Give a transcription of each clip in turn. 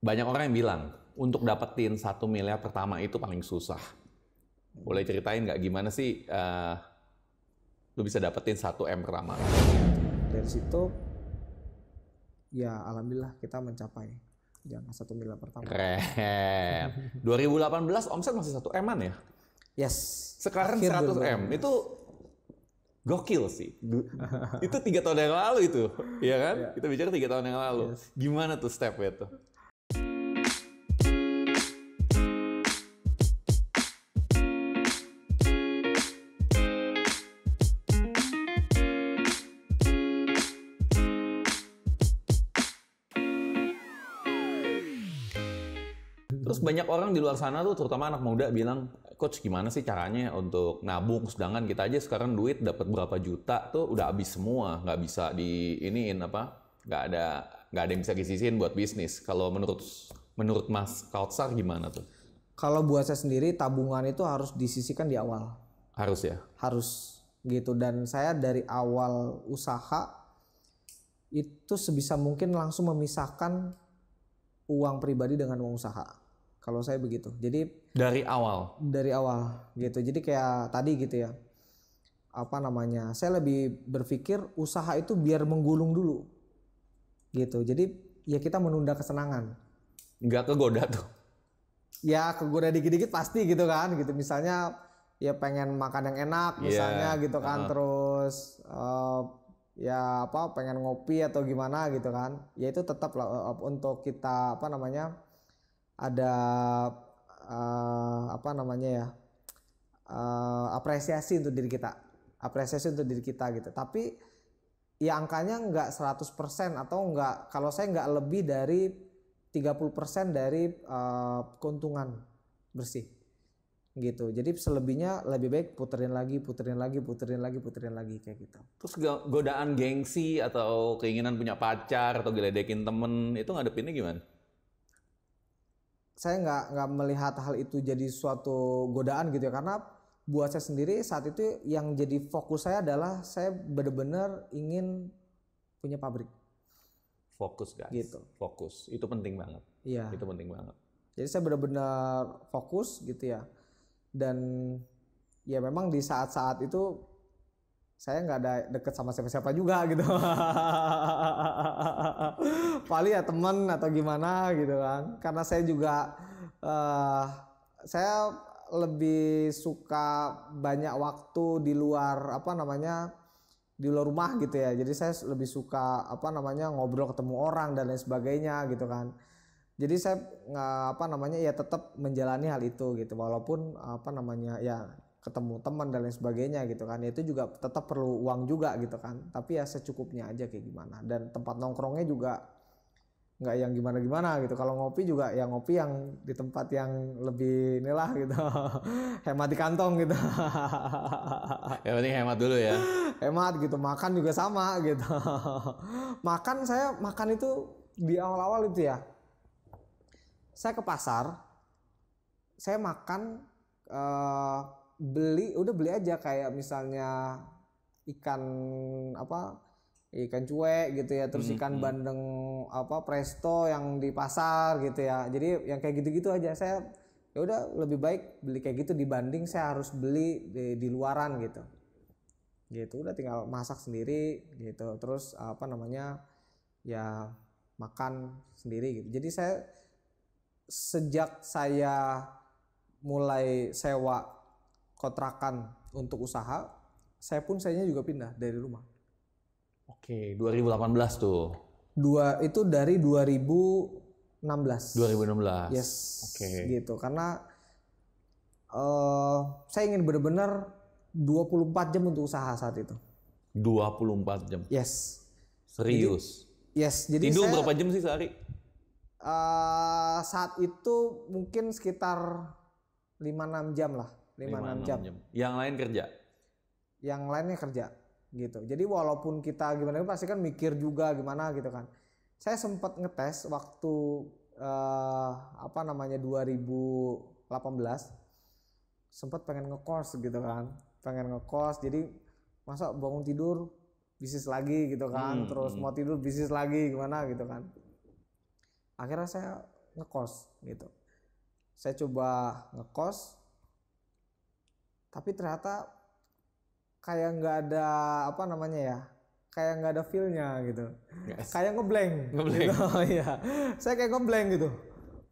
Banyak orang yang bilang untuk dapetin 1 miliar pertama itu paling susah. Boleh ceritain nggak gimana sih lu bisa dapetin 1 M pertama? Dari situ ya alhamdulillah kita mencapai jangka 1 miliar pertama. Keren. 2018 omset masih 1 M-an ya? Yes. Sekarang Akhir 100 M. 2018. Itu gokil sih. Itu 3 tahun yang lalu itu, ya kan? Yeah. Kita bicara 3 tahun yang lalu. Yes. Gimana tuh stepnya tuh? Terus banyak orang di luar sana tuh, terutama anak muda bilang, coach gimana sih caranya untuk nabung? Sedangkan kita aja sekarang duit dapat berapa juta tuh udah habis semua, nggak bisa di iniin apa, nggak ada yang bisa disisihin buat bisnis. Kalau menurut Mas Kautsar gimana tuh? Kalau buat saya sendiri tabungan itu harus disisihkan di awal. Harus ya? Harus gitu, dan saya dari awal usaha itu sebisa mungkin langsung memisahkan uang pribadi dengan uang usaha. Kalau saya begitu. Jadi dari awal gitu. Jadi kayak tadi gitu ya. Apa namanya? Saya lebih berpikir usaha itu biar menggulung dulu. Gitu. Jadi ya kita menunda kesenangan. Nggak kegoda tuh? Ya kegoda dikit-dikit pasti gitu kan. Gitu. Misalnya ya pengen makan yang enak misalnya gitu kan. Terus ya apa pengen ngopi atau gimana gitu kan. Ya itu tetap lah untuk kita apa namanya? Ada apa namanya ya, apresiasi untuk diri kita gitu. Tapi ya angkanya nggak 100% atau nggak, kalau saya nggak lebih dari 30% dari keuntungan bersih gitu. Jadi selebihnya lebih baik puterin lagi kayak gitu. Terus godaan gengsi atau keinginan punya pacar atau geledekin temen itu ngadepinnya gimana? Saya nggak melihat hal itu jadi suatu godaan gitu ya, karena buat saya sendiri saat itu yang jadi fokus saya adalah saya benar-benar ingin punya pabrik. Fokus guys, gitu. Fokus itu penting banget. Iya. Itu penting banget. Jadi saya benar-benar fokus gitu ya, dan ya memang di saat-saat itu saya nggak ada deket sama siapa-siapa juga gitu. Paling ya teman atau gimana gitu kan. Karena saya juga saya lebih suka banyak waktu di luar apa namanya, di luar rumah gitu ya. Jadi saya lebih suka apa namanya ngobrol, ketemu orang dan lain sebagainya gitu kan. Jadi saya apa namanya ya tetap menjalani hal itu gitu, walaupun apa namanya ya ketemu teman dan lain sebagainya gitu kan. Ya itu juga tetap perlu uang juga gitu kan. Tapi ya secukupnya aja kayak gimana. Dan tempat nongkrongnya juga nggak yang gimana-gimana gitu. Kalau ngopi juga ya ngopi yang di tempat yang lebih inilah gitu. Hemat di kantong gitu. Yang penting hemat dulu ya. Hemat gitu. Makan juga sama gitu. Saya makan itu di awal-awal itu ya. Saya ke pasar. Saya makan beli aja kayak misalnya ikan cuek gitu ya, terus ikan bandeng apa presto yang di pasar gitu ya. Jadi yang kayak gitu-gitu aja. Saya ya udah lebih baik beli kayak gitu dibanding saya harus beli di luaran gitu. Gitu udah tinggal masak sendiri gitu. Terus apa namanya ya makan sendiri gitu. Jadi sejak saya mulai sewa kontrakan untuk usaha, sayanya juga pindah dari rumah. Oke, 2018 tuh. Itu dari 2016. 2016. Yes. Oke. Gitu, karena saya ingin benar-benar 24 jam untuk usaha saat itu. 24 jam? Yes. Serius? Jadi tidur berapa jam sih sehari? Saat itu mungkin sekitar 5-6 jam lah. 5-6 jam. Yang lain kerja? Yang lainnya kerja gitu. Jadi walaupun kita gimana pasti kan mikir juga gimana gitu kan. Saya sempat ngetes waktu 2018 sempat pengen ngekos gitu kan. Jadi masa bangun tidur bisnis lagi gitu kan. Terus mau tidur bisnis lagi gimana gitu kan. Akhirnya saya ngekos gitu. Saya coba ngekos, tapi ternyata kayak nggak ada apa namanya ya, kayak nggak ada feel-nya gitu. Yes. Kayak ngeblank. Ngeblank. Gitu. Iya, saya kayak ngeblank gitu.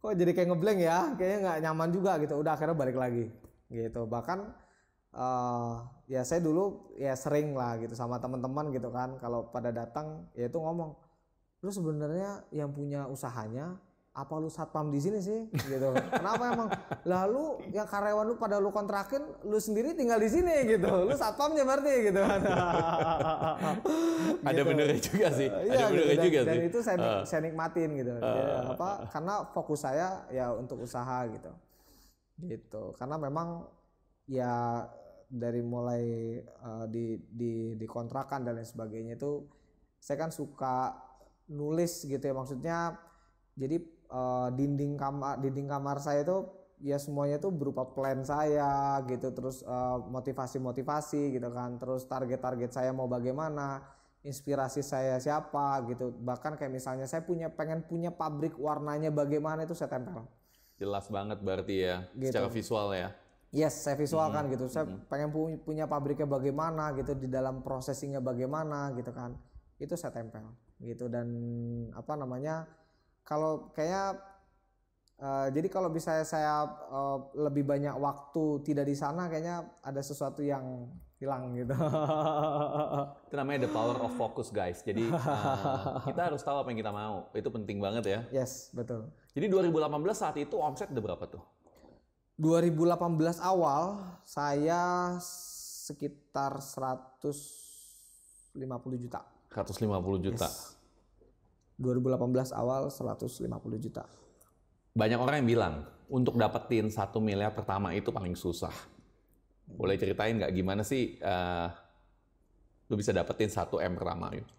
Kok jadi kayak ngeblank ya? Kayaknya nggak nyaman juga gitu. Udah akhirnya balik lagi gitu. Bahkan ya saya dulu ya sering lah gitu sama teman-teman gitu kan. Kalau pada datang ya itu ngomong, lu sebenarnya yang punya usahanya apa lu satpam di sini sih gitu. Kenapa emang? Lalu yang karyawan lu pada lu kontrakin, lu sendiri tinggal di sini gitu. Lu satpamnya berarti gitu. Ada benernya juga sih. Iya, Ada benernya gitu. juga Dan sih. itu saya nikmatin gitu. Ya, karena fokus saya ya untuk usaha gitu. Gitu. Karena memang ya dari mulai di kontrakan dan lain sebagainya itu saya kan suka nulis gitu ya, maksudnya jadi dinding kamar saya itu ya semuanya tuh berupa plan saya gitu, terus motivasi gitu kan, terus target saya mau bagaimana, inspirasi saya siapa gitu, bahkan kayak misalnya saya pengen punya pabrik warnanya bagaimana itu saya tempel. Jelas banget berarti ya, Gitu. secara visual ya. Yes, saya visualkan gitu. Saya pengen punya pabriknya bagaimana gitu, di dalam processingnya bagaimana gitu kan. Itu saya tempel gitu. Dan apa namanya? Kalau kayak jadi kalau bisa saya lebih banyak waktu tidak di sana, kayaknya ada sesuatu yang hilang gitu. Itu namanya the power of focus guys. Jadi kita harus tahu apa yang kita mau. Itu penting banget ya. Yes, betul. Jadi 2018 saat itu omset udah berapa tuh? 2018 awal saya sekitar 150 juta. 150 juta. Yes. 2018 awal 150 juta. Banyak orang yang bilang untuk dapetin 1 miliar pertama itu paling susah. Boleh ceritain nggak gimana sih lu bisa dapetin 1 M pertama yuk?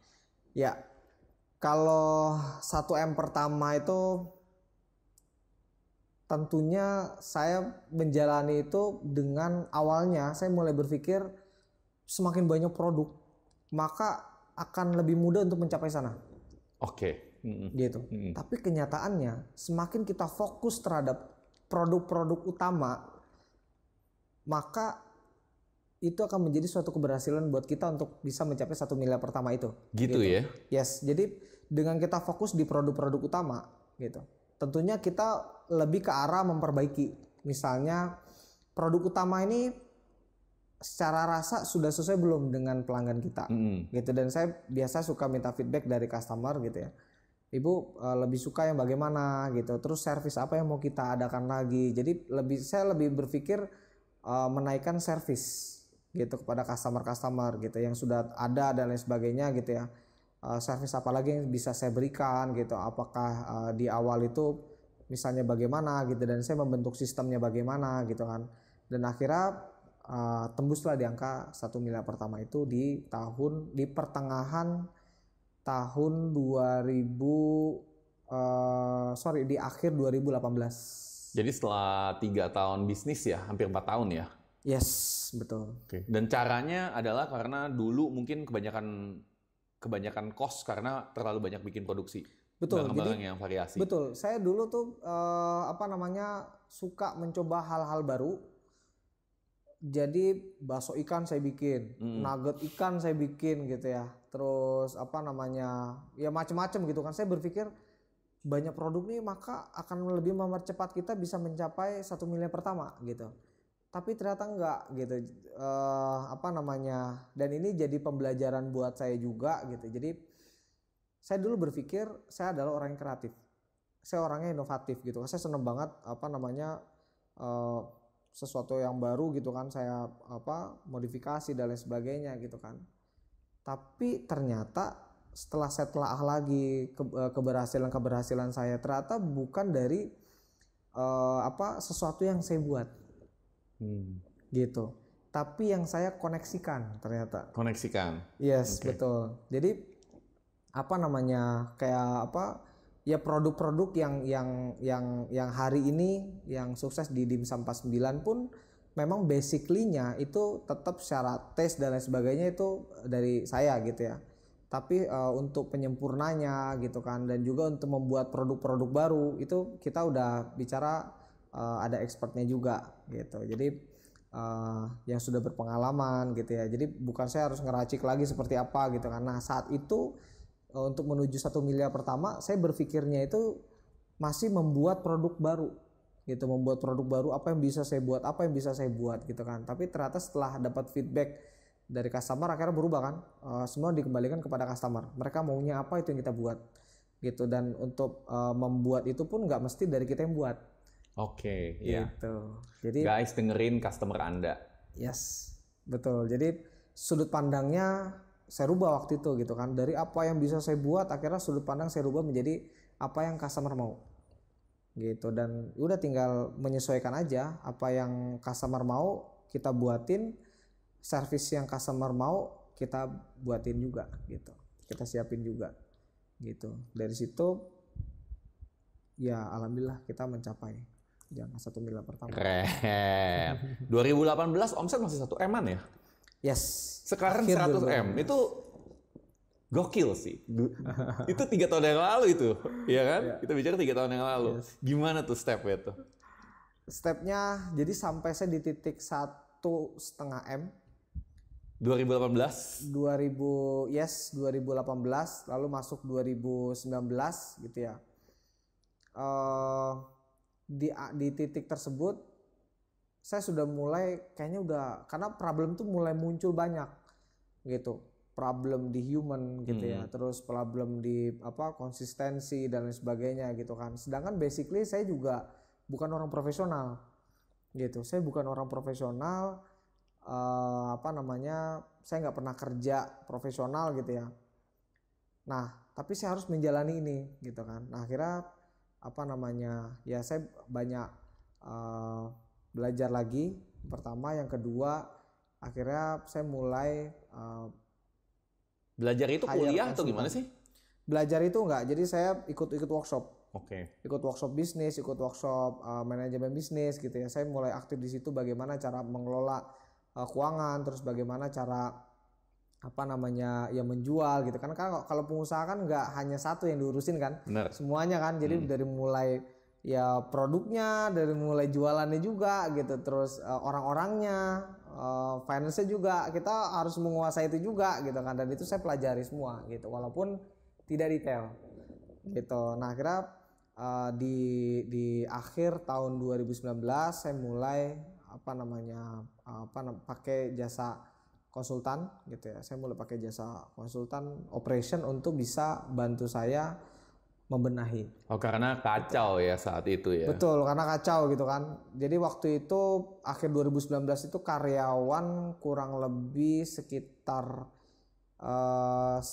Ya, kalau 1 M pertama itu tentunya saya menjalani itu dengan awalnya saya mulai berpikir semakin banyak produk maka akan lebih mudah untuk mencapai sana. Oke. Gitu. Tapi kenyataannya semakin kita fokus terhadap produk-produk utama maka itu akan menjadi suatu keberhasilan buat kita untuk bisa mencapai 1 miliar pertama itu. Gitu ya? Yes. Jadi dengan kita fokus di produk-produk utama gitu. Tentunya kita lebih ke arah memperbaiki. Misalnya produk utama ini secara rasa sudah sesuai belum dengan pelanggan kita, gitu. Dan saya biasa suka minta feedback dari customer gitu ya. Ibu lebih suka yang bagaimana gitu. Terus servis apa yang mau kita adakan lagi. Jadi saya lebih berpikir menaikkan servis gitu kepada customer gitu yang sudah ada dan lain sebagainya gitu ya. Servis apa lagi yang bisa saya berikan gitu, apakah di awal itu misalnya bagaimana gitu, dan saya membentuk sistemnya bagaimana gitu kan, dan akhirnya tembuslah di angka 1 miliar pertama itu di pertengahan tahun di akhir 2018. Jadi setelah 3 tahun bisnis ya, hampir 4 tahun ya? Yes, betul. Oke. Dan caranya adalah karena dulu mungkin kebanyakan cost karena terlalu banyak bikin produksi. Betul. Barang-barang yang variasi. Betul. Saya dulu tuh suka mencoba hal-hal baru. Jadi bakso ikan saya bikin, nugget ikan saya bikin gitu ya. Terus ya macam-macam gitu kan. Saya berpikir banyak produk nih maka akan lebih mempercepat kita bisa mencapai 1 miliar pertama gitu. Tapi ternyata enggak gitu. Dan ini jadi pembelajaran buat saya juga gitu. Jadi saya dulu berpikir saya adalah orang yang kreatif. Saya orangnya inovatif gitu. Saya seneng banget sesuatu yang baru gitu kan, saya modifikasi dan lain sebagainya gitu kan. Tapi ternyata setelah saya telaah lagi keberhasilan saya, ternyata bukan dari sesuatu yang saya buat. Gitu. Tapi yang saya koneksikan ternyata. Koneksikan. Yes, betul. Jadi ya produk-produk yang hari ini yang sukses di Dimsum 49 pun memang basically-nya itu tetap secara taste dan lain sebagainya itu dari saya gitu ya. tapi untuk penyempurnanya gitu kan, dan juga untuk membuat produk-produk baru itu kita udah bicara ada expertnya juga gitu. Jadi yang sudah berpengalaman gitu ya. Jadi bukan saya harus ngeracik lagi seperti apa gitu kan. Nah saat itu untuk menuju 1 miliar pertama, saya berpikirnya itu masih membuat produk baru gitu, membuat produk baru, apa yang bisa saya buat, apa yang bisa saya buat gitu kan. Tapi ternyata setelah dapat feedback dari customer akhirnya berubah kan, semua dikembalikan kepada customer, mereka maunya apa itu yang kita buat gitu. Dan untuk membuat itu pun nggak mesti dari kita yang buat. Oke, iya. Gitu. Jadi Guys, dengerin customer Anda. yes, betul. Jadi sudut pandangnya saya rubah waktu itu gitu kan, dari apa yang bisa saya buat akhirnya sudut pandang saya rubah menjadi apa yang customer mau gitu. Dan udah tinggal menyesuaikan aja apa yang customer mau kita buatin, service yang customer mau kita buatin juga gitu, kita siapin juga gitu. Dari situ ya alhamdulillah kita mencapai jangka 1 miliar pertama. Keren. 2018 omset masih 1 M-an ya? Yes. Sekarang Akhir 100 M. Itu gokil sih. Itu 3 tahun yang lalu itu, ya kan? Yeah. Kita bicara 3 tahun yang lalu. Yes. Gimana tuh stepnya tuh? Stepnya jadi sampai saya di titik 1,5 M. 2018. 2018 lalu masuk 2019 gitu ya. Di titik tersebut saya sudah mulai kayaknya udah, karena problem tuh mulai muncul banyak gitu, problem di human gitu ya, terus problem di konsistensi dan lain sebagainya gitu kan. Sedangkan basically saya juga bukan orang profesional gitu, saya bukan orang profesional, saya nggak pernah kerja profesional gitu ya. Nah tapi saya harus menjalani ini gitu kan. Nah akhirnya ya saya banyak belajar lagi, pertama. Yang kedua akhirnya saya mulai belajar itu kuliah atau gimana sih? Belajar itu enggak, jadi saya ikut workshop. Oke. Ikut workshop bisnis, ikut workshop manajemen bisnis gitu ya. Saya mulai aktif di situ, bagaimana cara mengelola keuangan, terus bagaimana cara ya menjual gitu kan. Kalau pengusaha kan nggak hanya satu yang diurusin kan. Bener. Semuanya kan. Jadi dari mulai ya produknya, dari mulai jualannya juga gitu, terus orang-orangnya, finance-nya juga kita harus menguasai itu juga gitu kan. Dan itu saya pelajari semua gitu, walaupun tidak detail gitu. Nah akhirnya di akhir tahun 2019 saya mulai pakai jasa konsultan gitu ya. Saya mulai pakai jasa konsultan operation untuk bisa bantu saya membenahi. Oh karena kacau ya saat itu ya. Betul, karena kacau gitu kan. Jadi waktu itu akhir 2019 itu karyawan kurang lebih sekitar 100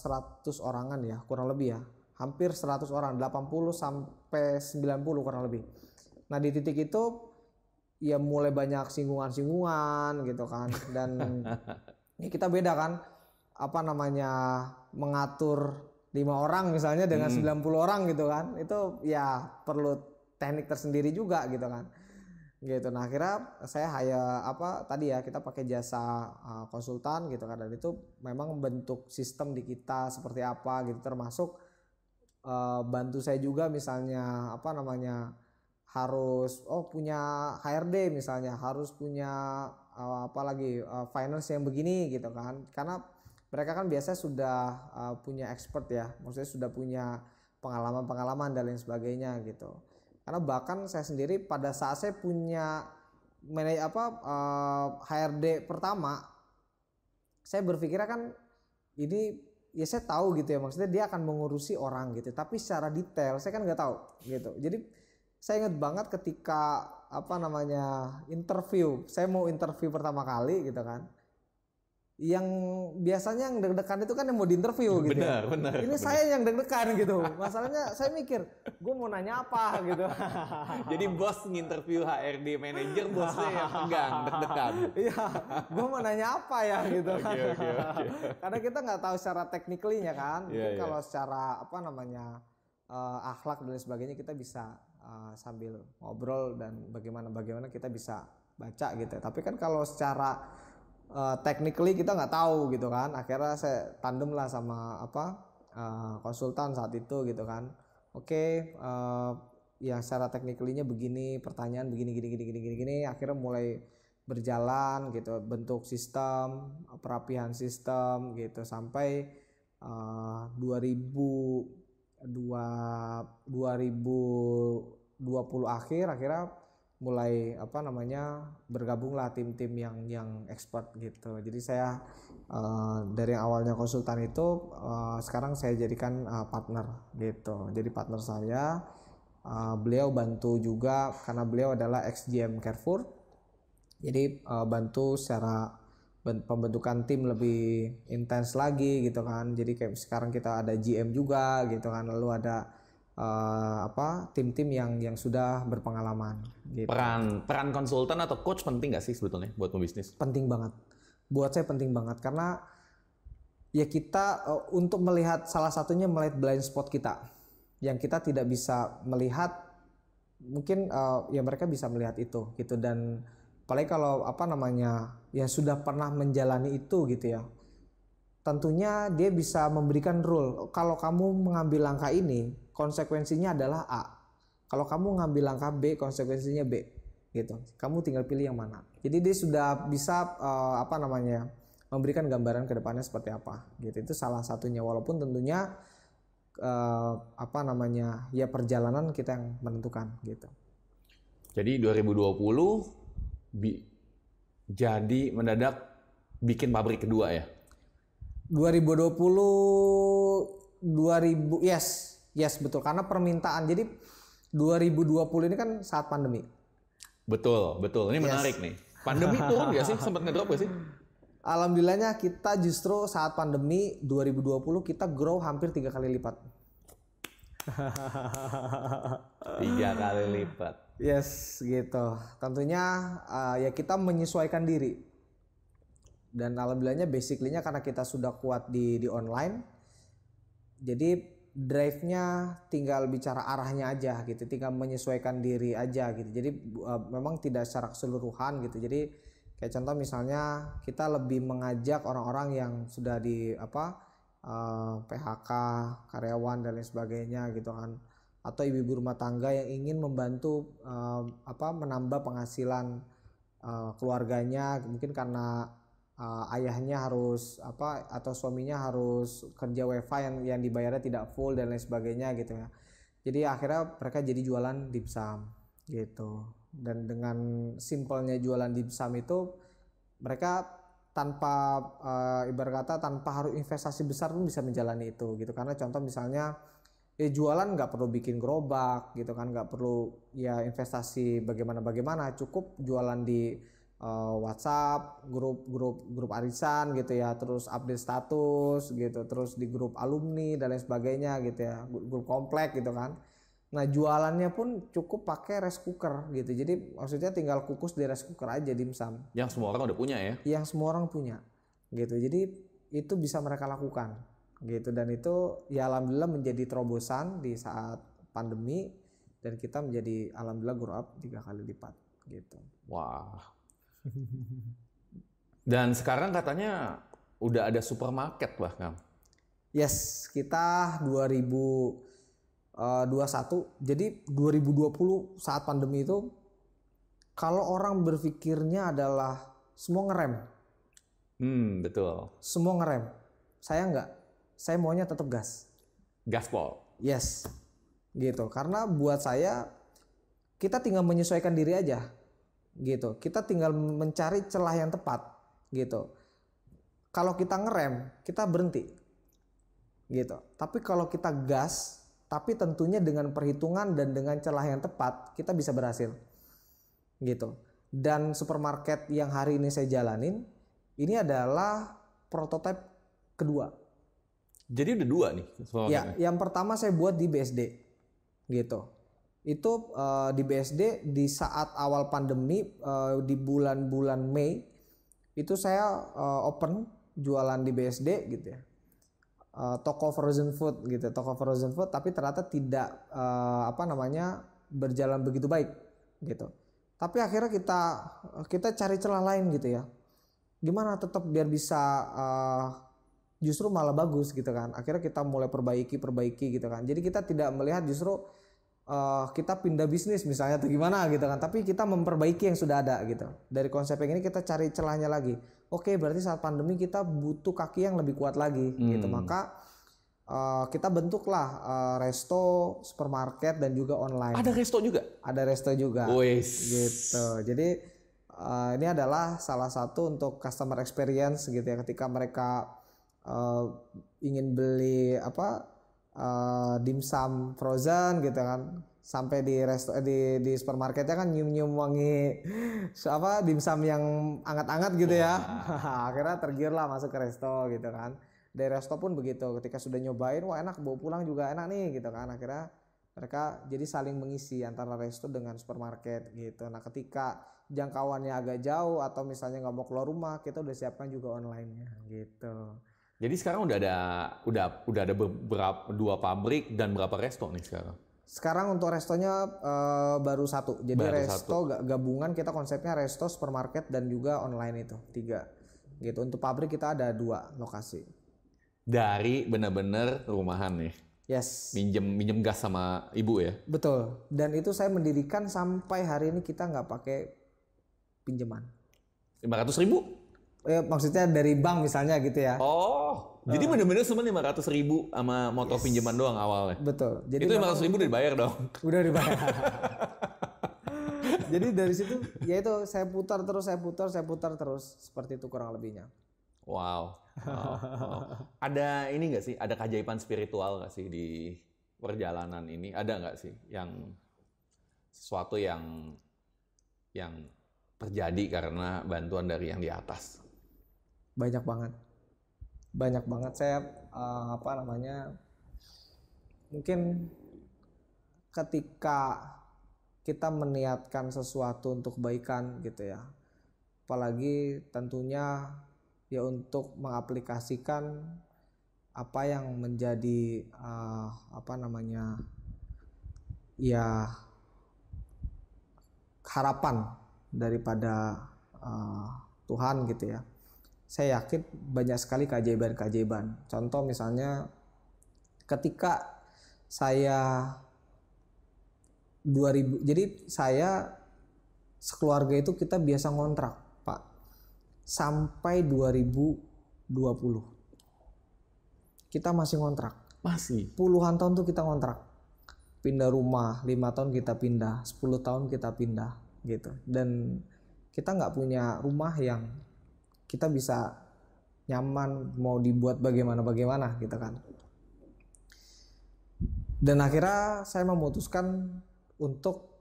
orangan ya, kurang lebih ya. Hampir 100 orang, 80 sampai 90 kurang lebih. Nah di titik itu ya mulai banyak singgungan-singgungan gitu kan. Dan ini kita beda kan, mengatur 5 orang misalnya dengan 90 orang gitu kan, itu ya perlu teknik tersendiri juga gitu kan. Gitu. Nah akhirnya saya kita pakai jasa konsultan gitu kan, dan itu memang bentuk sistem di kita seperti apa gitu, termasuk bantu saya juga misalnya harus punya HRD misalnya, harus punya finance yang begini gitu kan, karena mereka kan biasa sudah punya expert ya, maksudnya sudah punya pengalaman dan lain sebagainya gitu. Karena bahkan saya sendiri pada saat saya punya HRD pertama, saya berpikirnya kan ini ya saya tahu gitu ya, maksudnya dia akan mengurusi orang gitu, tapi secara detail saya kan nggak tahu gitu. Jadi saya ingat banget ketika interview, saya mau interview pertama kali gitu kan, yang biasanya yang deg-degan itu kan yang mau diinterview gitu. Benar. Ini saya yang deg-degan gitu. Masalahnya saya mikir, gue mau nanya apa gitu. Jadi bos nginterview HRD manager, bosnya yang pegang, deg-degan. Iya, gue mau nanya apa ya gitu. Oke. Karena kita nggak tahu secara tekniklinya kan. Mungkin Iya. kalau secara akhlak dan sebagainya kita bisa sambil ngobrol dan bagaimana kita bisa baca gitu. Tapi kan kalau secara technically kita nggak tahu gitu kan. Akhirnya saya tandem lah sama konsultan saat itu gitu kan. Oke, yang secara technically-nya begini, pertanyaan begini gini. Akhirnya mulai berjalan gitu, bentuk sistem, perapihan sistem gitu sampai 2020 akhirnya mulai bergabunglah tim-tim yang expert gitu. Jadi saya dari awalnya konsultan itu sekarang saya jadikan partner gitu. Jadi partner saya, beliau bantu juga karena beliau adalah ex-GM Carrefour. Jadi bantu secara pembentukan tim lebih intens lagi gitu kan. Jadi kayak sekarang kita ada GM juga gitu kan. Lalu ada tim-tim yang sudah berpengalaman gitu. Peran konsultan atau coach penting nggak sih sebetulnya buat pembisnis? Penting banget. Buat saya penting banget karena ya kita untuk melihat salah satunya melihat blind spot kita yang kita tidak bisa melihat, mungkin ya mereka bisa melihat itu gitu. Dan apalagi kalau yang sudah pernah menjalani itu gitu ya, tentunya dia bisa memberikan rule. Kalau kamu mengambil langkah ini, konsekuensinya adalah A. Kalau kamu ngambil langkah B, konsekuensinya B. Gitu. Kamu tinggal pilih yang mana. Jadi dia sudah bisa memberikan gambaran ke depannya seperti apa. Gitu. Itu salah satunya. Walaupun tentunya ya perjalanan kita yang menentukan. Gitu. Jadi 2020 jadi mendadak bikin pabrik kedua ya? 2020 yes betul, karena permintaan. Jadi 2020 ini kan saat pandemi. Betul. Ini menarik nih. Pandemi turun nggak sih? Sempat ngedrop nggak sih? Alhamdulillahnya kita justru saat pandemi 2020 kita grow hampir 3 kali lipat. 3 kali lipat. Yes, gitu. Tentunya ya kita menyesuaikan diri. Dan alhamdulillahnya basically-nya karena kita sudah kuat di online. Jadi drive-nya tinggal bicara arahnya aja gitu, tinggal menyesuaikan diri aja gitu. Jadi memang tidak secara keseluruhan gitu. Jadi kayak contoh misalnya kita lebih mengajak orang-orang yang sudah di PHK, karyawan dan lain sebagainya gitu kan. Atau ibu-ibu rumah tangga yang ingin membantu menambah penghasilan keluarganya, mungkin karena ayahnya harus atau suaminya harus kerja WFH yang dibayarnya tidak full dan lain sebagainya gitu ya. Jadi akhirnya mereka jadi jualan dimsum gitu. Dan dengan simpelnya jualan dimsum itu mereka tanpa ibarat kata tanpa harus investasi besar pun bisa menjalani itu gitu. Karena contoh misalnya jualan nggak perlu bikin gerobak gitu kan, nggak perlu ya investasi bagaimana, cukup jualan di WhatsApp, grup arisan gitu ya, terus update status gitu, terus di grup alumni dan lain sebagainya gitu ya, grup komplek gitu kan. Nah jualannya pun cukup pakai rice cooker gitu, jadi maksudnya tinggal kukus di rice cooker aja dimsum. Yang semua orang udah punya ya? Yang semua orang punya gitu, jadi itu bisa mereka lakukan gitu. Dan itu ya alhamdulillah menjadi terobosan di saat pandemi, dan kita menjadi alhamdulillah grow up 3 kali lipat gitu. Wah. Dan sekarang katanya udah ada supermarket bahkan. Yes, kita 2021. Jadi 2020 saat pandemi itu kalau orang berpikirnya adalah semua ngerem. Betul. Semua ngerem. Saya enggak. Saya maunya tetap gas. Gaspol. Yes. Gitu. Karena buat saya kita tinggal menyesuaikan diri aja. Gitu. Kita tinggal mencari celah yang tepat gitu. Kalau kita ngerem, kita berhenti. Gitu. Tapi kalau kita gas, tapi tentunya dengan perhitungan dan dengan celah yang tepat, kita bisa berhasil. Gitu. Dan supermarket yang hari ini saya jalanin, ini adalah prototipe kedua. Jadi udah 2 nih. Ya, yang pertama saya buat di BSD. Gitu. Itu di BSD di saat awal pandemi, di bulan-bulan Mei itu saya open jualan di BSD gitu ya, toko frozen food gitu, tapi ternyata tidak berjalan begitu baik gitu. Tapi akhirnya kita cari celah lain gitu ya. gimana tetap biar bisa justru malah bagus gitu kan. Akhirnya kita mulai perbaiki gitu kan. Jadi kita tidak melihat justru kita pindah bisnis misalnya atau gimana gitu kan, tapi kita memperbaiki yang sudah ada gitu. Dari konsep yang ini kita cari celahnya lagi. Oke, berarti saat pandemi kita butuh kaki yang lebih kuat lagi gitu. Maka kita bentuklah resto, supermarket dan juga online. Ada resto juga? Ada resto juga. Wes. Gitu. Jadi ini adalah salah satu untuk customer experience gitu ya, ketika mereka ingin beli dimsum frozen gitu kan, sampai di resto di supermarketnya kan nyium wangi dimsum yang anget-anget gitu ya. Akhirnya tergiur lah masuk ke resto gitu kan. Dari resto pun begitu, ketika sudah nyobain wah enak, bawa pulang juga enak nih gitu kan. Akhirnya mereka jadi saling mengisi antara resto dengan supermarket gitu. Nah ketika jangkauannya agak jauh atau misalnya nggak mau keluar rumah, kita udah siapkan juga online-nya gitu. Jadi sekarang udah ada beberapa 2 pabrik dan berapa resto nih sekarang? Sekarang untuk restonya baru 1. Jadi baru resto gabungan, kita konsepnya resto, supermarket dan juga online itu 3. Gitu. Untuk pabrik kita ada 2 lokasi. Dari benar-benar rumahan nih. Yes. Minjem gas sama ibu ya? Betul. Dan itu saya mendirikan sampai hari ini kita nggak pakai pinjaman. 500.000? Maksudnya dari bank misalnya gitu ya. Oh, jadi benar-benar cuma 500.000 sama motor pinjaman doang awalnya. Betul. Jadi itu 500.000 udah dibayar dong. Udah dibayar. Jadi dari situ ya itu saya putar terus seperti itu kurang lebihnya. Wow. Ada ini nggak sih? Ada keajaiban spiritual nggak sih di perjalanan ini? Ada nggak sih yang sesuatu yang terjadi karena bantuan dari yang di atas? Banyak banget saya mungkin ketika kita meniatkan sesuatu untuk kebaikan gitu ya, apalagi tentunya ya untuk mengaplikasikan apa yang menjadi harapan daripada Tuhan gitu ya. Saya yakin banyak sekali keajaiban. Contoh misalnya ketika saya jadi saya sekeluarga itu kita biasa ngontrak, Pak. Sampai 2020. Kita masih ngontrak. Masih? Puluhan tahun tuh kita ngontrak. Pindah rumah, 5 tahun kita pindah, 10 tahun kita pindah gitu. Dan kita nggak punya rumah yang kita bisa nyaman, mau dibuat bagaimana gitu kan. Dan akhirnya saya memutuskan untuk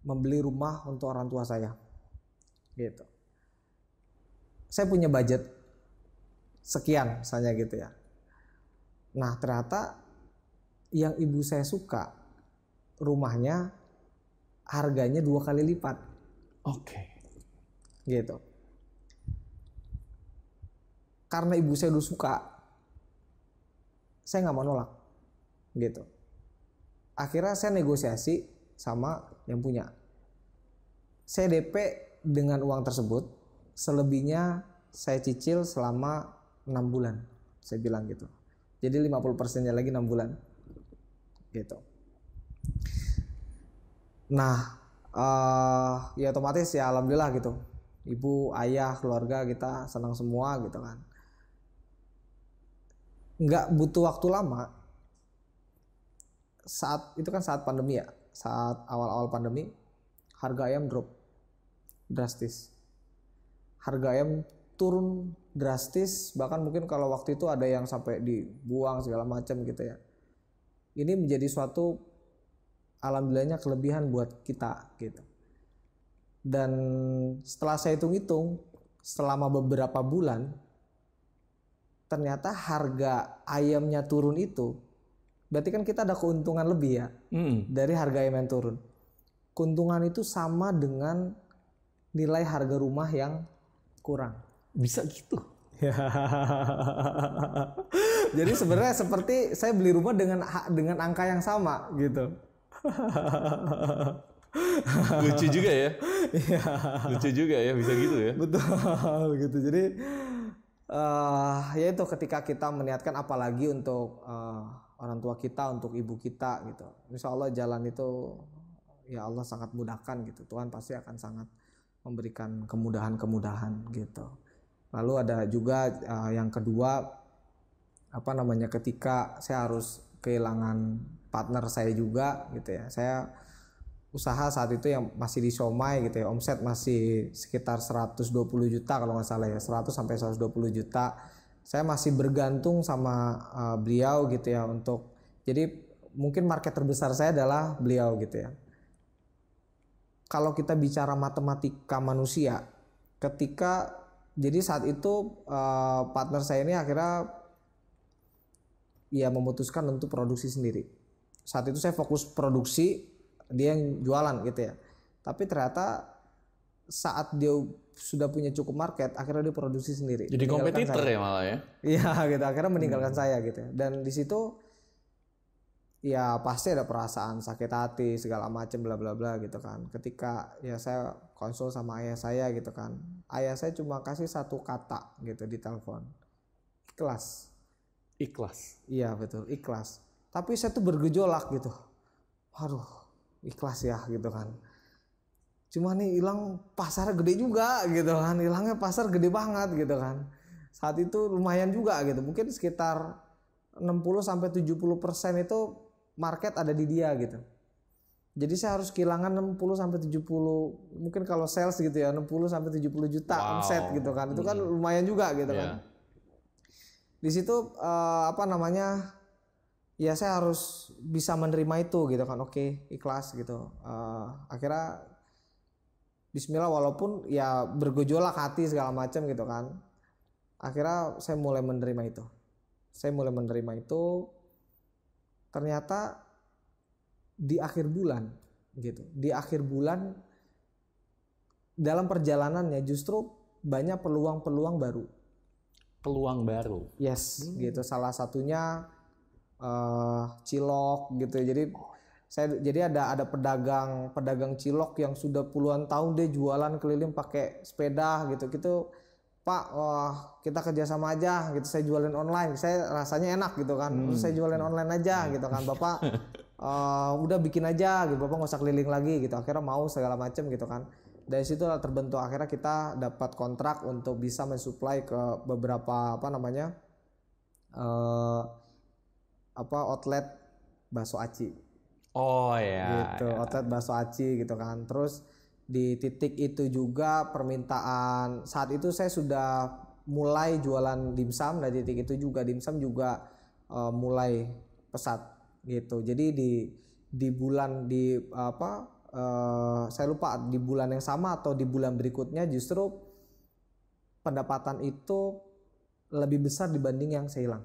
membeli rumah untuk orang tua saya gitu. Saya punya budget sekian misalnya gitu ya. Nah ternyata yang ibu saya suka rumahnya harganya 2 kali lipat. Oke. Gitu. Karena ibu saya udah suka, saya nggak mau nolak, gitu. Akhirnya saya negosiasi sama yang punya. Saya DP dengan uang tersebut, selebihnya saya cicil selama 6 bulan, saya bilang gitu. Jadi 50%-nya lagi 6 bulan, gitu. Nah, ya otomatis ya alhamdulillah gitu. Ibu, ayah, keluarga kita senang semua gitu kan. Nggak butuh waktu lama, saat itu kan saat pandemi ya, saat awal-awal pandemi harga ayam drop drastis, harga ayam turun drastis, bahkan mungkin kalau waktu itu ada yang sampai dibuang segala macam gitu ya. Ini menjadi suatu alhamdulillahnya kelebihan buat kita gitu. Dan setelah saya hitung-hitung selama beberapa bulan, ternyata harga ayamnya turun itu, berarti kan kita ada keuntungan lebih ya dari harga ayam yang turun. Keuntungan itu sama dengan nilai harga rumah yang kurang. Bisa gitu? Jadi sebenarnya seperti saya beli rumah dengan angka yang sama gitu. Lucu juga ya. Iya. Lucu juga ya, bisa gitu ya. Betul gitu. Jadi ya itu ketika kita meniatkan apalagi untuk orang tua kita, untuk ibu kita gitu. Insya Allah jalan itu ya Allah sangat mudahkan gitu. Tuhan pasti akan sangat memberikan kemudahan-kemudahan gitu. Lalu ada juga yang kedua apa namanya, ketika saya harus kehilangan partner saya juga gitu ya. Saya usaha saat itu yang masih di Siomay gitu ya, omset masih sekitar 120 juta kalau nggak salah ya, 100 sampai 120 juta. Saya masih bergantung sama beliau gitu ya, untuk jadi mungkin market terbesar saya adalah beliau gitu ya. Kalau kita bicara matematika manusia, ketika jadi saat itu partner saya ini akhirnya ya memutuskan untuk produksi sendiri. Saat itu saya fokus produksi, dia yang jualan gitu ya. Tapi ternyata saat dia sudah punya cukup market, akhirnya dia produksi sendiri. Jadi kompetitor ya malah ya. Iya gitu, akhirnya meninggalkan saya gitu ya. Dan di situ ya pasti ada perasaan sakit hati segala macam bla bla bla gitu kan. Ketika ya saya konsul sama ayah saya gitu kan. Ayah saya cuma kasih satu kata gitu di telepon. Ikhlas. Ikhlas. Iya betul, ikhlas. Tapi saya tuh bergejolak gitu. Aduh, ikhlas ya gitu kan. Cuma nih hilang pasar gede juga gitu kan. Hilangnya pasar gede banget gitu kan. Saat itu lumayan juga gitu. Mungkin sekitar 60 sampai 70% itu market ada di dia gitu. Jadi saya harus kehilangan 60 sampai 70, mungkin kalau sales gitu ya, 60 sampai 70 juta omset gitu kan. Itu kan lumayan juga gitu kan. Di situ apa namanya? Ya saya harus bisa menerima itu gitu kan. Oke, ikhlas gitu. Akhirnya bismillah, walaupun ya bergejolak hati segala macam gitu kan. Akhirnya saya mulai menerima itu. Ternyata di akhir bulan gitu. Di akhir bulan dalam perjalanannya justru banyak peluang-peluang baru. Peluang baru. Yes, gitu. Salah satunya cilok gitu. Jadi ada pedagang cilok yang sudah puluhan tahun dia jualan keliling pakai sepeda gitu. Pak, kita kerjasama aja gitu. Saya jualin online. Saya rasanya enak gitu kan. Terus saya jualin online aja gitu kan. Bapak udah bikin aja gitu. Bapak nggak usah keliling lagi gitu. Akhirnya mau segala macam gitu kan. Dari situ terbentuk, akhirnya kita dapat kontrak untuk bisa mensuplai ke beberapa outlet bakso aci. Oh ya. Gitu, ya. Outlet bakso aci gitu kan. Terus di titik itu juga permintaan, saat itu saya sudah mulai jualan dimsum. Dari titik itu juga dimsum juga mulai pesat gitu. Jadi di bulan saya lupa di bulan yang sama atau di bulan berikutnya justru pendapatan itu lebih besar dibanding yang saya hilang.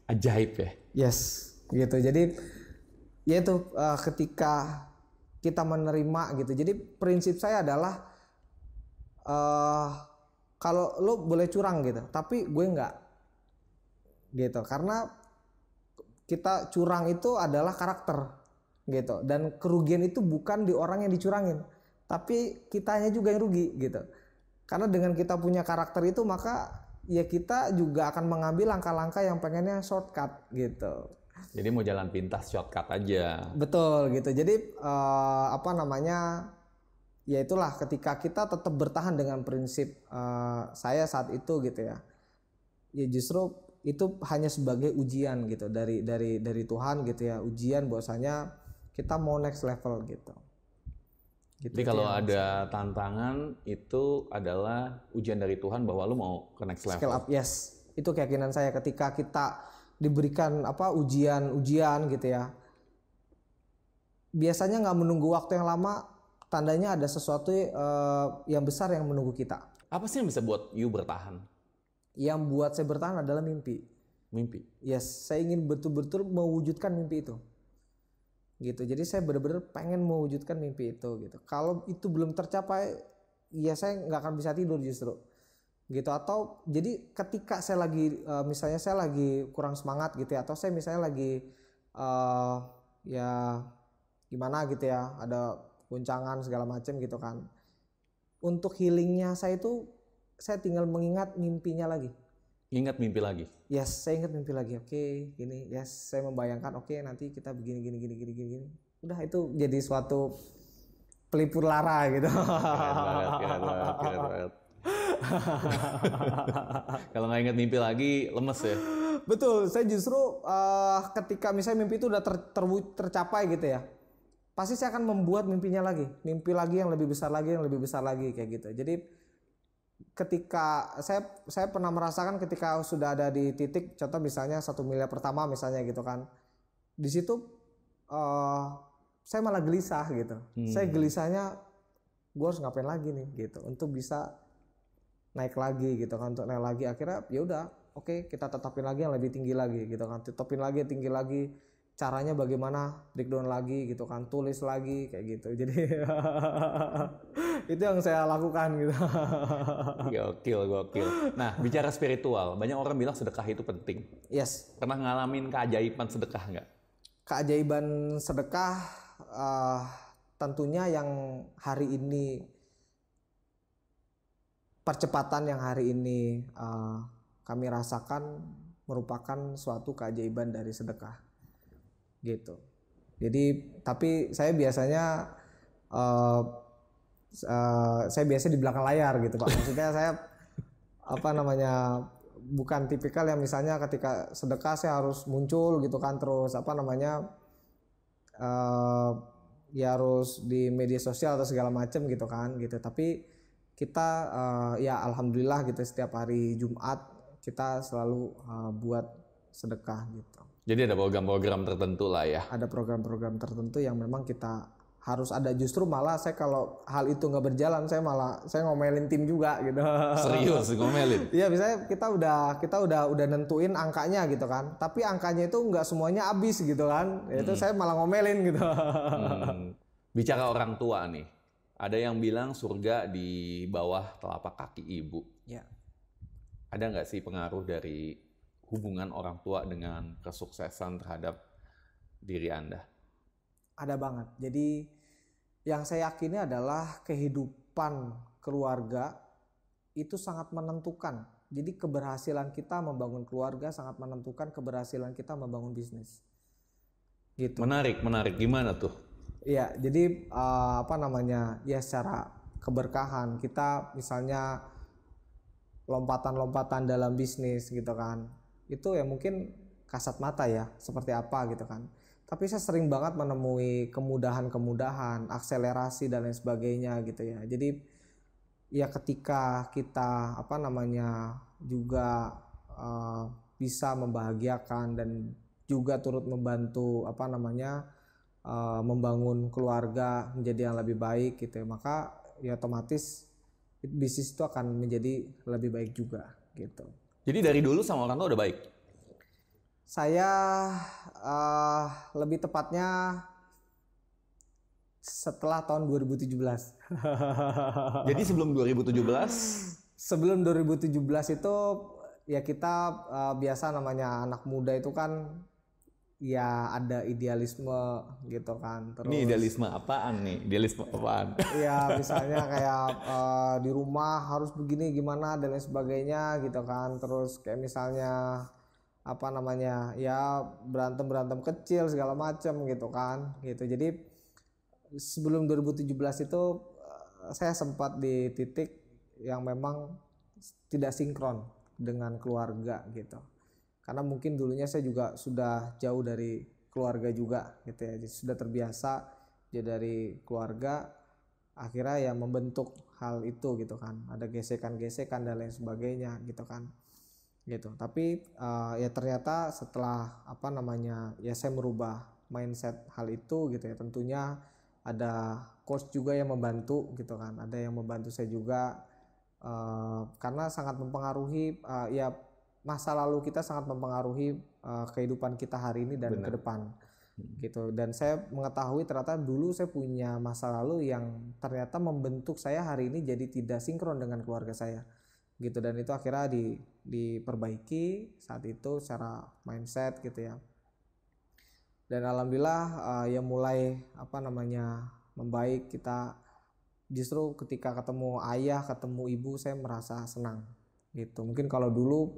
Ajaib ya. Yes, gitu. Jadi ya itu ketika kita menerima gitu. Jadi prinsip saya adalah kalau lo boleh curang gitu, tapi gue enggak. Gitu. Karena kita curang itu adalah karakter gitu. Dan kerugian itu bukan di orang yang dicurangin, tapi kitanya juga yang rugi gitu. Karena dengan kita punya karakter itu, maka ya kita juga akan mengambil langkah-langkah yang pengennya shortcut gitu. Jadi mau jalan pintas shortcut aja. Betul gitu. Jadi ya itulah, ketika kita tetap bertahan dengan prinsip saya saat itu gitu ya. Ya justru itu hanya sebagai ujian gitu dari Tuhan gitu ya. Ujian bahwasanya kita mau next level gitu. Jadi kalau ada tantangan itu adalah ujian dari Tuhan bahwa lu mau ke next level. Scale up, yes. Itu keyakinan saya ketika kita diberikan ujian gitu ya. Biasanya nggak menunggu waktu yang lama, tandanya ada sesuatu yang besar yang menunggu kita. Apa sih yang bisa buat you bertahan? Yang buat saya bertahan adalah mimpi. Mimpi? Yes, saya ingin betul-betul mewujudkan mimpi itu. Gitu. Jadi saya benar-benar pengen mewujudkan mimpi itu gitu. Kalau itu belum tercapai, ya saya nggak akan bisa tidur justru. Gitu. Atau jadi ketika saya lagi misalnya saya lagi kurang semangat gitu ya, atau saya misalnya lagi ya gimana gitu ya, ada guncangan segala macam gitu kan. Untuk healingnya saya itu saya tinggal mengingat mimpinya lagi. Ingat mimpi lagi. Yes, saya ingat mimpi lagi. Oke, gini. Yes, saya membayangkan oke nanti kita begini gini gini gini gini. Udah itu jadi suatu pelipur lara gitu. Keren banget, keren banget, keren banget. Kalau nggak ingat mimpi lagi, lemes ya. Betul, saya justru ketika misalnya mimpi itu udah tercapai gitu ya, pasti saya akan membuat mimpinya lagi, mimpi lagi yang lebih besar lagi, yang lebih besar lagi kayak gitu. Jadi ketika saya pernah merasakan ketika sudah ada di titik, contoh misalnya 1 miliar pertama misalnya gitu kan, di situ saya malah gelisah gitu. Saya gelisahnya, gue harus ngapain lagi nih gitu, untuk bisa naik lagi gitu kan, untuk naik lagi. Akhirnya ya udah, oke, kita tetapin lagi yang lebih tinggi lagi gitu kan, tetapin lagi tinggi lagi, caranya bagaimana, breakdown lagi gitu kan, tulis lagi kayak gitu. Jadi itu yang saya lakukan gitu. Gokil. Nah, bicara spiritual, banyak orang bilang sedekah itu penting. Yes. Pernah ngalamin keajaiban sedekah nggak? Keajaiban sedekah tentunya yang hari ini, percepatan yang hari ini kami rasakan merupakan suatu keajaiban dari sedekah gitu. Jadi tapi saya biasanya di belakang layar gitu Pak. Maksudnya saya bukan tipikal yang misalnya ketika sedekah saya harus muncul gitu kan, terus ya harus di media sosial atau segala macam gitu kan gitu. Tapi kita ya alhamdulillah gitu, setiap hari Jumat kita selalu buat sedekah gitu. Jadi ada program-program tertentu lah ya. Ada program-program tertentu yang memang kita harus ada. Justru malah saya kalau hal itu nggak berjalan, saya ngomelin tim juga gitu. Serius ngomelin? Iya, misalnya kita udah nentuin angkanya gitu kan, tapi angkanya itu nggak semuanya habis gitu kan. Itu saya malah ngomelin gitu. Bicara orang tua nih, ada yang bilang surga di bawah telapak kaki ibu. Ya. Ada nggak sih pengaruh dari hubungan orang tua dengan kesuksesan terhadap diri Anda? Ada banget. Jadi yang saya yakini adalah kehidupan keluarga itu sangat menentukan. Jadi keberhasilan kita membangun keluarga sangat menentukan keberhasilan kita membangun bisnis. Gitu. Menarik. Gimana tuh? Iya, jadi ya secara keberkahan kita misalnya lompatan-lompatan dalam bisnis gitu kan, itu ya mungkin kasat mata ya seperti apa gitu kan, tapi saya sering banget menemui kemudahan-kemudahan, akselerasi dan lain sebagainya gitu ya. Jadi ya ketika kita juga bisa membahagiakan dan juga turut membantu membangun keluarga menjadi yang lebih baik gitu ya, maka ya otomatis bisnis itu akan menjadi lebih baik juga gitu. Jadi dari dulu sama orang tua udah baik? Saya lebih tepatnya setelah tahun 2017. Jadi sebelum 2017? Sebelum 2017 itu ya kita biasa namanya anak muda itu kan ya ada idealisme gitu kan. Terus, ini idealisme apaan nih? Idealisme apaan? Ya misalnya kayak di rumah harus begini gimana dan lain sebagainya gitu kan. Terus kayak misalnya ya berantem kecil segala macam gitu kan gitu. Jadi sebelum 2017 itu saya sempat di titik yang memang tidak sinkron dengan keluarga gitu. Karena mungkin dulunya saya juga sudah jauh dari keluarga juga gitu ya. Jadi sudah terbiasa dari keluarga, akhirnya ya membentuk hal itu gitu kan. Ada gesekan-gesekan dan lain sebagainya gitu kan. Gitu. Tapi ya ternyata setelah ya saya merubah mindset hal itu gitu ya. Tentunya ada coach juga yang membantu gitu kan. Ada yang membantu saya juga karena sangat mempengaruhi ya masa lalu kita sangat mempengaruhi kehidupan kita hari ini dan ke depan gitu. Dan saya mengetahui ternyata dulu saya punya masa lalu yang ternyata membentuk saya hari ini jadi tidak sinkron dengan keluarga saya gitu. Dan itu akhirnya diperbaiki saat itu secara mindset gitu ya. Dan alhamdulillah ya mulai apa namanya membaik. Kita justru ketika ketemu ayah, ketemu ibu, saya merasa senang gitu. Mungkin kalau dulu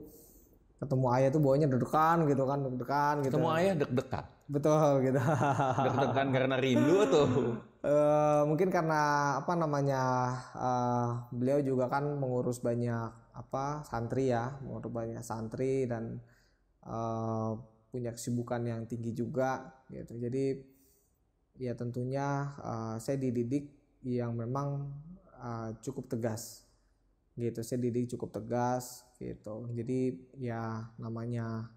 ketemu ayah tuh bawanya deg-degan gitu kan, deg-degan gitu. Ketemu ayah deg-degan. Betul gitu. Deg-degan karena rindu atau? Mungkin karena apa namanya beliau juga kan mengurus banyak apa santri ya, mengurus banyak santri dan punya kesibukan yang tinggi juga gitu. Jadi ya tentunya saya dididik yang memang cukup tegas gitu. Saya dididik cukup tegas gitu. Jadi ya namanya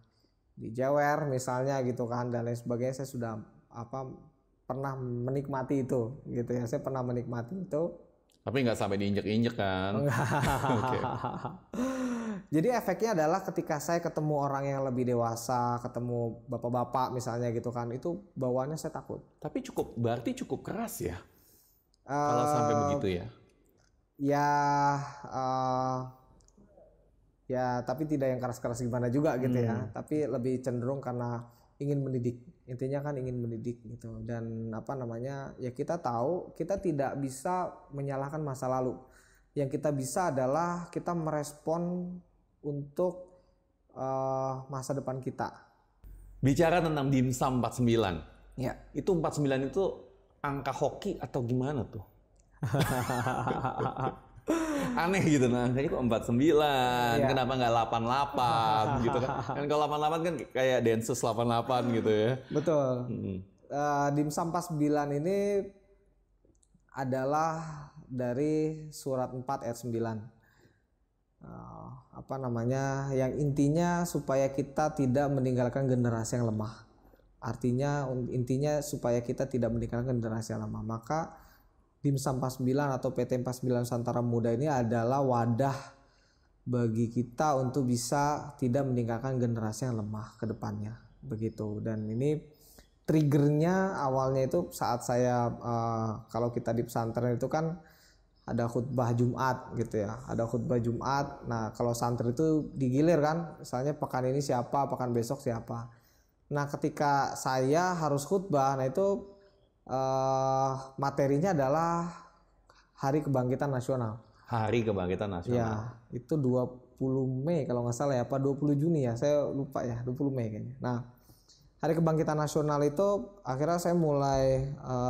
dijewer misalnya gitu kan dan lain sebagainya, saya sudah apa pernah menikmati itu gitu ya. Saya pernah menikmati itu. Tapi nggak sampai diinjek-injek kan? Okay. Jadi efeknya adalah ketika saya ketemu orang yang lebih dewasa, ketemu bapak-bapak misalnya gitu kan, itu bawaannya saya takut. Tapi berarti cukup keras ya? Kalau sampai begitu ya? Ya, tapi tidak yang keras-keras gimana juga gitu ya. Tapi lebih cenderung karena ingin mendidik. Intinya kan ingin mendidik gitu. Dan apa namanya, ya kita tahu kita tidak bisa menyalahkan masa lalu. Yang kita bisa adalah kita merespon untuk masa depan kita. Bicara tentang dimsum 49. Ya. Itu 49 itu angka hoki atau gimana tuh? Aneh gitu, nah angkanya kok 49, kenapa nggak 88 gitu kan? Kan kalau 88 kan kayak Densus 88 gitu ya. Betul. Dimsum 49 ini adalah dari surat 4 ayat 9. Apa namanya, yang intinya supaya kita tidak meninggalkan generasi yang lemah. Intinya supaya kita tidak meninggalkan generasi yang lemah. Maka Dimsum 49 atau PT 49 Nusantara Muda ini adalah wadah bagi kita untuk bisa tidak meninggalkan generasi yang lemah ke depannya begitu. Dan ini triggernya awalnya itu saat saya kalau kita di pesantren itu kan ada khutbah Jumat gitu ya, ada khutbah Jumat. Nah kalau santri itu digilir kan, misalnya pekan ini siapa, pekan besok siapa. Nah ketika saya harus khutbah, nah itu materinya adalah Hari Kebangkitan Nasional. Hari Kebangkitan Nasional. Ya, itu 20 Mei kalau nggak salah ya, apa 20 Juni ya, saya lupa ya, 20 Mei kayaknya. Nah, Hari Kebangkitan Nasional itu akhirnya saya mulai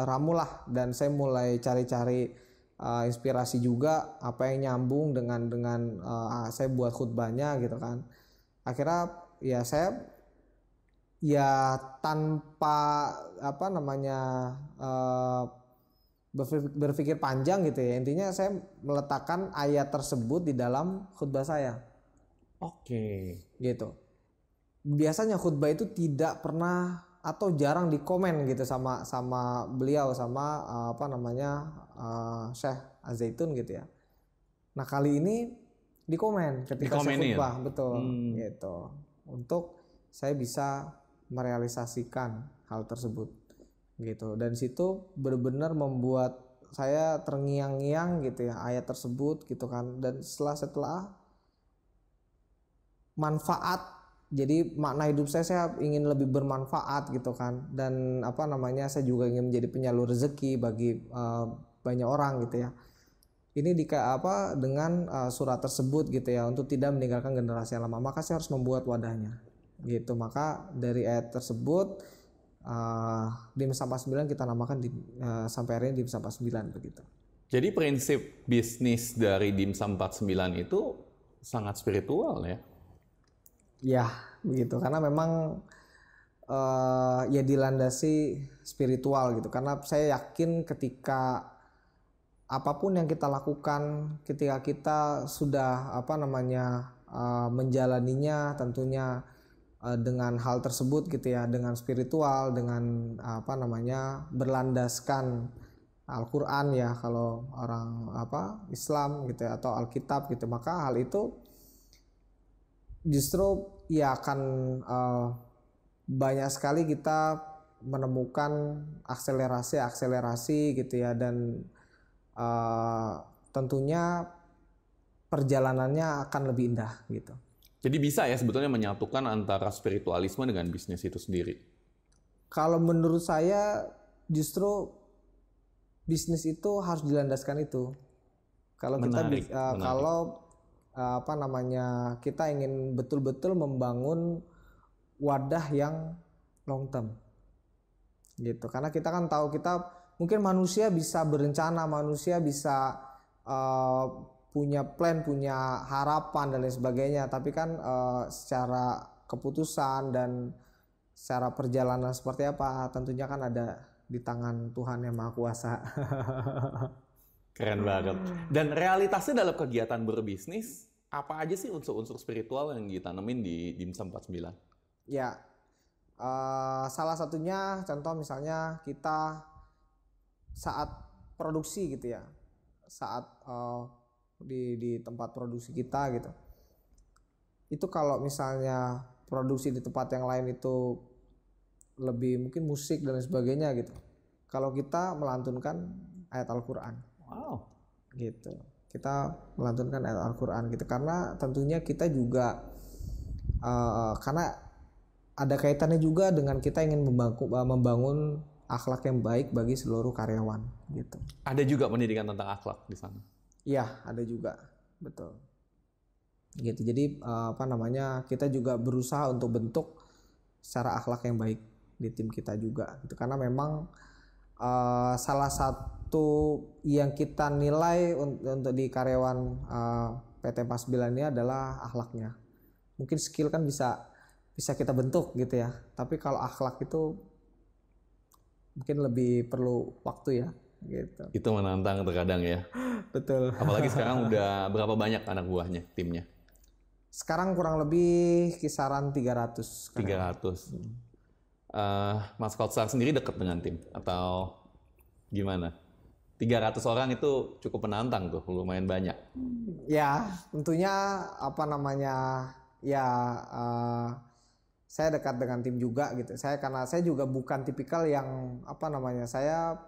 ramu lah, dan saya mulai cari-cari inspirasi juga apa yang nyambung dengan saya buat khutbahnya gitu kan. Akhirnya ya saya ya tanpa apa namanya berpikir panjang gitu ya, intinya saya meletakkan ayat tersebut di dalam khutbah saya. Oke. Gitu. Biasanya khutbah itu tidak pernah atau jarang dikomen gitu sama beliau, sama apa namanya Syekh Az-Zaitun gitu ya. Nah kali ini dikomen ketika saya khutbah, betul gitu, untuk saya bisa merealisasikan hal tersebut gitu. Dan situ benar-benar membuat saya terngiang-ngiang gitu ya ayat tersebut gitu kan. Dan setelah manfaat, jadi makna hidup saya ingin lebih bermanfaat gitu kan. Dan apa namanya, saya juga ingin menjadi penyalur rezeki bagi banyak orang gitu ya. Ini dengan surat tersebut gitu ya, untuk tidak meninggalkan generasi yang lama, maka saya harus membuat wadahnya gitu. Maka dari ayat tersebut Dimsum 49 kita namakan sampai hari ini Dimsum 49 begitu. Jadi prinsip bisnis dari Dimsum 49 itu sangat spiritual ya? Ya begitu, karena memang ya dilandasi spiritual gitu. Karena saya yakin ketika apapun yang kita lakukan, ketika kita sudah apa namanya menjalaninya tentunya dengan hal tersebut gitu ya, dengan spiritual, dengan apa namanya berlandaskan Al-Quran ya, kalau orang Islam gitu ya, atau Alkitab gitu, maka hal itu justru ya akan banyak sekali kita menemukan akselerasi gitu ya. Dan tentunya perjalanannya akan lebih indah gitu. Jadi bisa ya sebetulnya menyatukan antara spiritualisme dengan bisnis itu sendiri? Kalau menurut saya justru bisnis itu harus dilandaskan itu. Kalau kita Menarik. kalau apa namanya, kita ingin betul-betul membangun wadah yang long term gitu. Karena kita kan tahu, kita mungkin manusia bisa berencana, manusia bisa punya plan, punya harapan dan lain sebagainya, tapi kan secara keputusan dan secara perjalanan seperti apa tentunya kan ada di tangan Tuhan yang Maha Kuasa. Keren banget. Dan realitasnya dalam kegiatan berbisnis, apa aja sih unsur-unsur spiritual yang ditanemin di Dimsum 49? Ya, salah satunya contoh misalnya kita saat produksi gitu ya, saat di tempat produksi kita gitu. Itu kalau misalnya produksi di tempat yang lain itu lebih mungkin musik dan lain sebagainya gitu. Kalau kita melantunkan ayat Al-Quran. Wow. Gitu. Kita melantunkan ayat Al-Quran gitu, karena tentunya kita juga karena ada kaitannya juga dengan kita ingin membangun akhlak yang baik bagi seluruh karyawan gitu. Ada juga pendidikan tentang akhlak di sana. Iya, ada juga, betul. Gitu. Jadi apa namanya, kita juga berusaha untuk bentuk secara akhlak yang baik di tim kita juga gitu, karena memang salah satu yang kita nilai untuk di karyawan PT 49 ini adalah akhlaknya. Mungkin skill kan bisa kita bentuk gitu ya, tapi kalau akhlak itu mungkin lebih perlu waktu ya gitu. Itu menantang terkadang ya. Betul. Apalagi sekarang udah berapa banyak anak buahnya timnya? Sekarang kurang lebih kisaran 300 karyawan. 300. Mas Kotsar sendiri dekat dengan tim atau gimana? 300 orang itu cukup menantang tuh, lumayan banyak. Ya, tentunya apa namanya, ya saya dekat dengan tim juga gitu. Karena saya juga bukan tipikal yang apa namanya, saya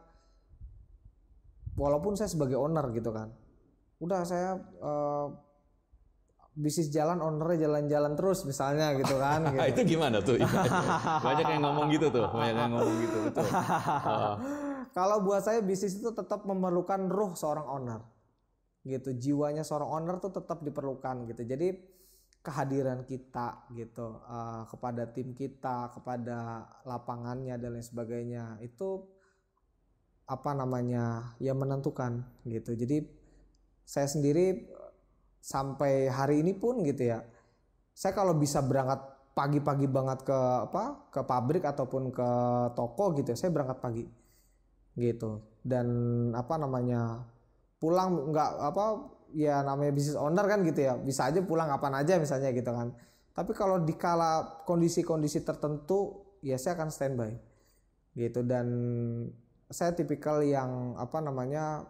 walaupun saya sebagai owner gitu kan, udah saya bisnis jalan, ownernya jalan-jalan terus misalnya gitu kan. Gitu. Itu gimana tuh? Banyak yang ngomong gitu tuh, banyak yang ngomong gitu. Betul. Kalau buat saya bisnis itu tetap memerlukan ruh seorang owner, gitu. Jiwanya seorang owner tuh tetap diperlukan gitu. Jadi kehadiran kita gitu kepada tim kita, kepada lapangannya dan lain sebagainya itu apa namanya, ya menentukan gitu. Jadi saya sendiri sampai hari ini pun gitu ya, saya kalau bisa berangkat pagi-pagi banget ke pabrik ataupun ke toko gitu, saya berangkat pagi gitu. Dan apa namanya, pulang nggak ya namanya bisnis owner kan gitu ya, bisa aja pulang kapan aja misalnya gitu kan. Tapi kalau dikala kondisi-kondisi tertentu ya saya akan standby gitu. Dan saya tipikal yang apa namanya,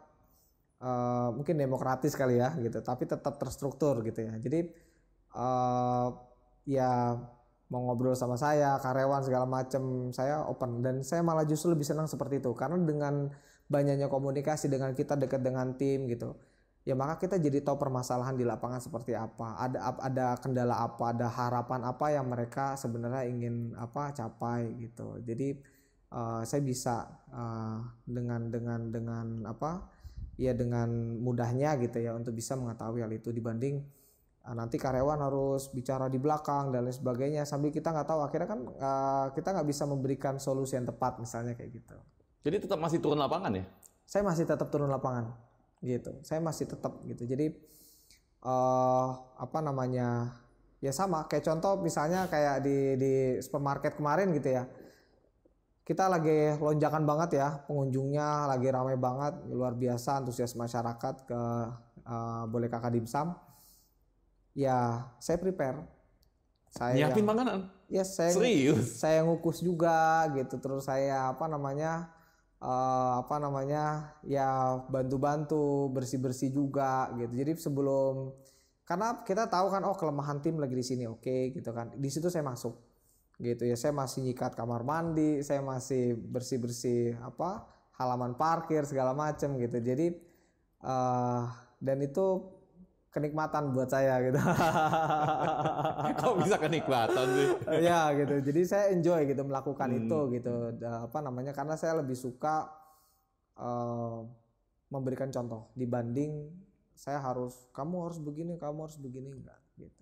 mungkin demokratis kali ya gitu, tapi tetap terstruktur gitu ya. Jadi ya mau ngobrol sama saya, karyawan segala macam, saya open. Dan saya malah justru lebih senang seperti itu, karena dengan banyaknya komunikasi, dengan kita dekat dengan tim gitu, ya maka kita jadi tahu permasalahan di lapangan seperti apa, ada kendala apa, ada harapan apa yang mereka sebenarnya ingin capai gitu. Jadi saya bisa dengan dengan mudahnya gitu ya untuk bisa mengetahui hal itu, dibanding nanti karyawan harus bicara di belakang dan lain sebagainya sambil kita nggak tahu, akhirnya kan kita nggak bisa memberikan solusi yang tepat misalnya kayak gitu. Jadi tetap masih turun lapangan ya? Saya masih tetap turun lapangan gitu, saya masih tetap gitu. Jadi apa namanya, ya sama kayak contoh misalnya kayak di supermarket kemarin gitu ya, kita lagi lonjakan banget ya, pengunjungnya lagi ramai banget, luar biasa antusias masyarakat ke Boleh Kakak Dimsum. Ya saya prepare, saya nyiapin makanan? Ya serius? Saya ngukus juga gitu, terus saya ya bantu-bantu bersih-bersih juga gitu. Jadi sebelum, karena kita tahu kan kelemahan tim lagi di sini, oke gitu kan, di situ saya masuk gitu ya. Saya masih nyikat kamar mandi, saya masih bersih-bersih halaman parkir segala macam gitu. Jadi dan itu kenikmatan buat saya gitu. Kok bisa kenikmatan sih? Ya gitu. Jadi saya enjoy gitu melakukan itu gitu. Apa namanya? Karena saya lebih suka memberikan contoh dibanding kamu harus begini enggak gitu.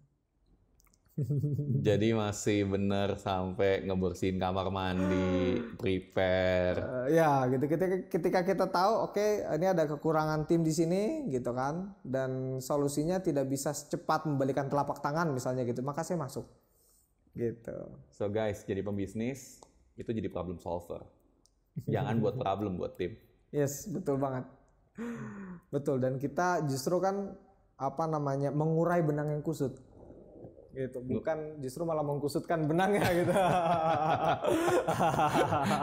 Jadi masih bener sampai ngebersihin kamar mandi, prepare. Ya gitu. Ketika kita tahu, oke, ini ada kekurangan tim di sini gitu kan, dan solusinya tidak bisa secepat membalikan telapak tangan misalnya gitu, maka saya masuk gitu. So guys, jadi pembisnis itu jadi problem solver. Jangan buat problem buat tim. Yes, betul banget. Betul, dan kita justru kan apa namanya mengurai benang yang kusut. Gitu, bukan justru malah mengkusutkan benangnya gitu.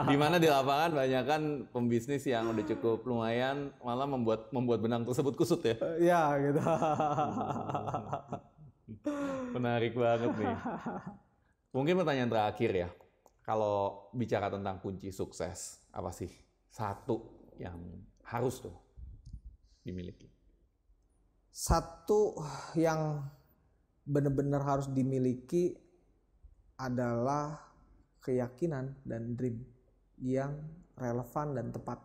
Dimana di lapangan banyak kan pembisnis yang udah cukup lumayan malah membuat benang tersebut kusut ya. Iya gitu. Menarik banget nih. Mungkin pertanyaan terakhir ya. Kalau bicara tentang kunci sukses, apa sih satu yang harus tuh dimiliki? Satu yang benar-benar harus dimiliki adalah keyakinan dan dream yang relevan dan tepat.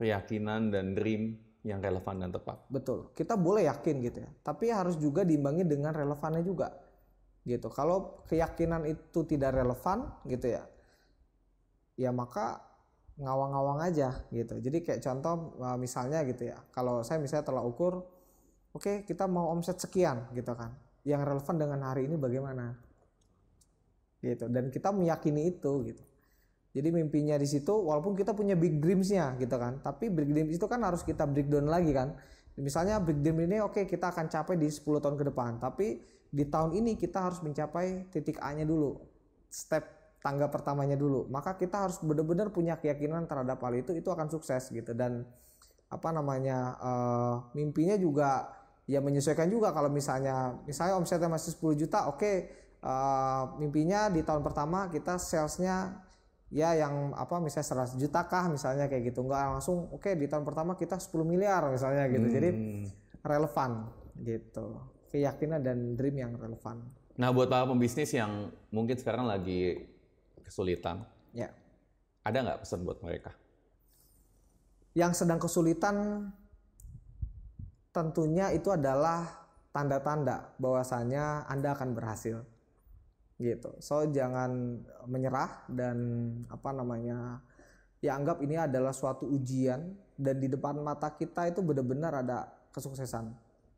Keyakinan dan dream yang relevan dan tepat. Betul. Kita boleh yakin gitu ya, tapi harus juga diimbangi dengan relevannya juga. Gitu. Kalau keyakinan itu tidak relevan gitu ya maka ngawang-ngawang aja gitu. Jadi kayak contoh misalnya gitu ya, kalau saya misalnya telah ukur, oke, kita mau omset sekian gitu kan. Yang relevan dengan hari ini bagaimana? Gitu. Dan kita meyakini itu gitu. Jadi mimpinya di situ walaupun kita punya big dreams-nya gitu kan. Tapi big dreams itu kan harus kita breakdown lagi kan. Misalnya big dream ini oke, kita akan capai di 10 tahun ke depan. Tapi di tahun ini kita harus mencapai titik A-nya dulu. Step tangga pertamanya dulu. Maka kita harus benar-benar punya keyakinan terhadap hal itu akan sukses gitu. Dan apa namanya mimpinya juga ya menyesuaikan juga. Kalau misalnya omsetnya masih 10 juta, oke, mimpinya di tahun pertama kita salesnya ya yang apa misalnya 100 juta kah misalnya kayak gitu, nggak langsung oke, di tahun pertama kita 10 miliar misalnya gitu. Jadi relevan gitu, keyakinan dan dream yang relevan. Nah, buat para pembisnis yang mungkin sekarang lagi kesulitan, Ya, ada nggak pesan buat mereka? Yang sedang kesulitan tentunya itu adalah tanda-tanda bahwasanya Anda akan berhasil gitu. So jangan menyerah dan apa namanya ya anggap ini adalah suatu ujian dan di depan mata kita itu benar-benar ada kesuksesan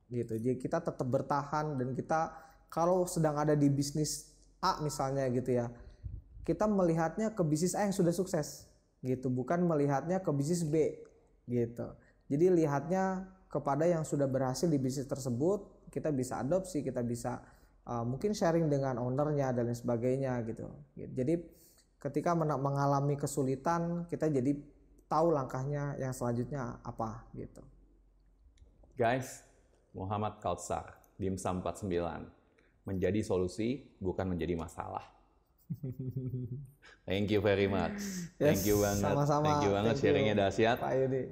gitu. Jadi kita tetap bertahan dan kita kalau sedang ada di bisnis A misalnya gitu ya, kita melihatnya ke bisnis A yang sudah sukses gitu, bukan melihatnya ke bisnis B gitu. Jadi lihatnya kepada yang sudah berhasil di bisnis tersebut, kita bisa adopsi, kita bisa mungkin sharing dengan ownernya dan lain sebagainya gitu. Jadi ketika mengalami kesulitan, kita jadi tahu langkahnya yang selanjutnya apa gitu. Guys, Muhammad Kautsar, Dimsum 49, menjadi solusi bukan menjadi masalah. Thank you very much. Yes, Thank you banget. Sama-sama. Thank you banget, sharingnya dahsyat. Pak Yudi.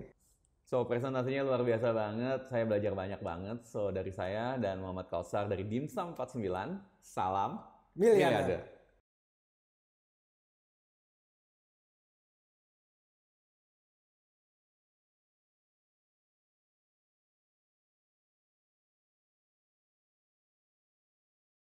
So, presentasinya luar biasa banget. Saya belajar banyak banget. So, dari saya dan Muhammad Kautsar dari Dimsum 49, salam miliarder.